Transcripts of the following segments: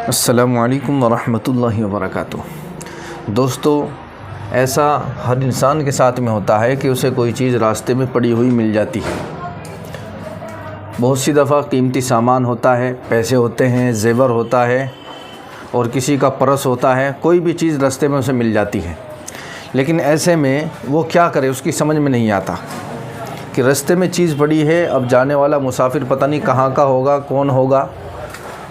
السلام علیکم ورحمۃ اللہ وبرکاتہ۔ دوستو، ایسا ہر انسان کے ساتھ میں ہوتا ہے کہ اسے کوئی چیز راستے میں پڑی ہوئی مل جاتی ہے۔ بہت سی دفعہ قیمتی سامان ہوتا ہے، پیسے ہوتے ہیں، زیور ہوتا ہے اور کسی کا پرس ہوتا ہے، کوئی بھی چیز راستے میں اسے مل جاتی ہے۔ لیکن ایسے میں وہ کیا کرے، اس کی سمجھ میں نہیں آتا کہ راستے میں چیز پڑی ہے، اب جانے والا مسافر پتہ نہیں کہاں کا ہوگا، کون ہوگا،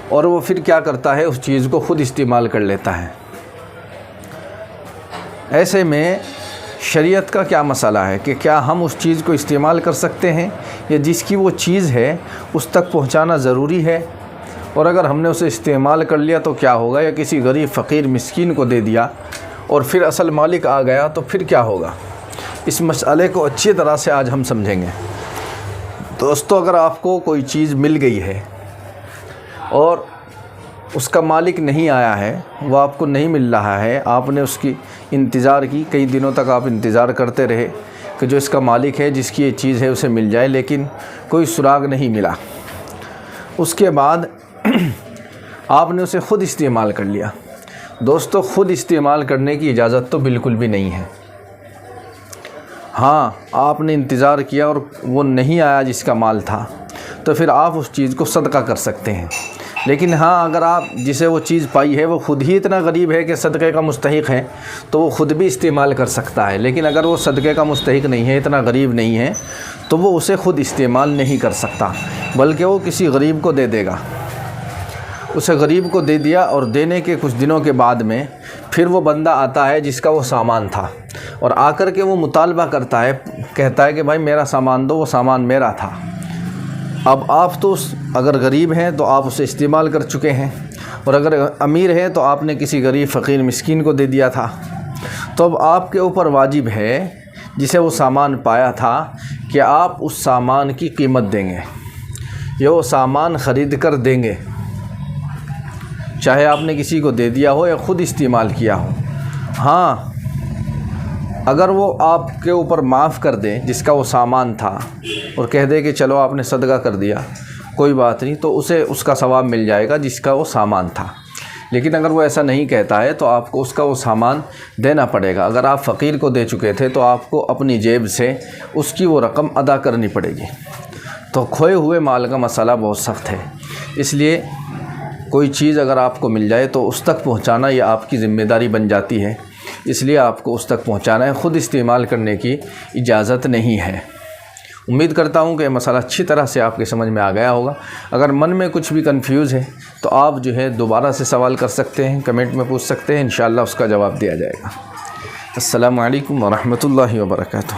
اور وہ پھر کیا کرتا ہے، اس چیز کو خود استعمال کر لیتا ہے۔ ایسے میں شریعت کا کیا مسئلہ ہے کہ کیا ہم اس چیز کو استعمال کر سکتے ہیں، یا جس کی وہ چیز ہے اس تک پہنچانا ضروری ہے، اور اگر ہم نے اسے استعمال کر لیا تو کیا ہوگا، یا کسی غریب فقیر مسکین کو دے دیا اور پھر اصل مالک آ گیا تو پھر کیا ہوگا۔ اس مسئلے کو اچھی طرح سے آج ہم سمجھیں گے۔ دوستو، اگر آپ کو کوئی چیز مل گئی ہے اور اس کا مالک نہیں آیا ہے، وہ آپ کو نہیں مل رہا ہے، آپ نے اس کی انتظار کی، کئی دنوں تک آپ انتظار کرتے رہے کہ جو اس کا مالک ہے، جس کی یہ چیز ہے، اسے مل جائے، لیکن کوئی سراغ نہیں ملا۔ اس کے بعد آپ نے اسے خود استعمال کر لیا۔ دوستو، خود استعمال کرنے کی اجازت تو بالکل بھی نہیں ہے۔ ہاں، آپ نے انتظار کیا اور وہ نہیں آیا جس کا مال تھا، تو پھر آپ اس چیز کو صدقہ کر سکتے ہیں۔ لیکن ہاں، اگر آپ جسے وہ چیز پائی ہے وہ خود ہی اتنا غریب ہے کہ صدقے کا مستحق ہے، تو وہ خود بھی استعمال کر سکتا ہے۔ لیکن اگر وہ صدقے کا مستحق نہیں ہے، اتنا غریب نہیں ہے، تو وہ اسے خود استعمال نہیں کر سکتا، بلکہ وہ کسی غریب کو دے دے گا۔ اسے غریب کو دے دیا، اور دینے کے کچھ دنوں کے بعد میں پھر وہ بندہ آتا ہے جس کا وہ سامان تھا، اور آ کر کے وہ مطالبہ کرتا ہے، کہتا ہے کہ بھائی میرا سامان دو، وہ سامان میرا تھا۔ اب آپ تو اگر غریب ہیں تو آپ اسے استعمال کر چکے ہیں، اور اگر امیر ہیں تو آپ نے کسی غریب فقیر مسکین کو دے دیا تھا۔ تو اب آپ کے اوپر واجب ہے، جسے وہ سامان پایا تھا، کہ آپ اس سامان کی قیمت دیں گے، یا وہ سامان خرید کر دیں گے، چاہے آپ نے کسی کو دے دیا ہو یا خود استعمال کیا ہو۔ ہاں، اگر وہ آپ کے اوپر معاف کر دے جس کا وہ سامان تھا، اور کہہ دے کہ چلو آپ نے صدقہ کر دیا، کوئی بات نہیں، تو اسے اس کا ثواب مل جائے گا جس کا وہ سامان تھا۔ لیکن اگر وہ ایسا نہیں کہتا ہے تو آپ کو اس کا وہ سامان دینا پڑے گا۔ اگر آپ فقیر کو دے چکے تھے تو آپ کو اپنی جیب سے اس کی وہ رقم ادا کرنی پڑے گی۔ تو کھوئے ہوئے مال کا مسئلہ بہت سخت ہے، اس لیے کوئی چیز اگر آپ کو مل جائے تو اس تک پہنچانا یہ آپ کی ذمہ داری بن جاتی ہے، اس لیے آپ کو اس تک پہنچانا ہے، خود استعمال کرنے کی اجازت نہیں ہے۔ امید کرتا ہوں کہ یہ مسئلہ اچھی طرح سے آپ کے سمجھ میں آ گیا ہوگا۔ اگر من میں کچھ بھی کنفیوز ہے تو آپ دوبارہ سے سوال کر سکتے ہیں، کمنٹ میں پوچھ سکتے ہیں، انشاءاللہ اس کا جواب دیا جائے گا۔ السلام علیکم ورحمۃ اللہ وبرکاتہ۔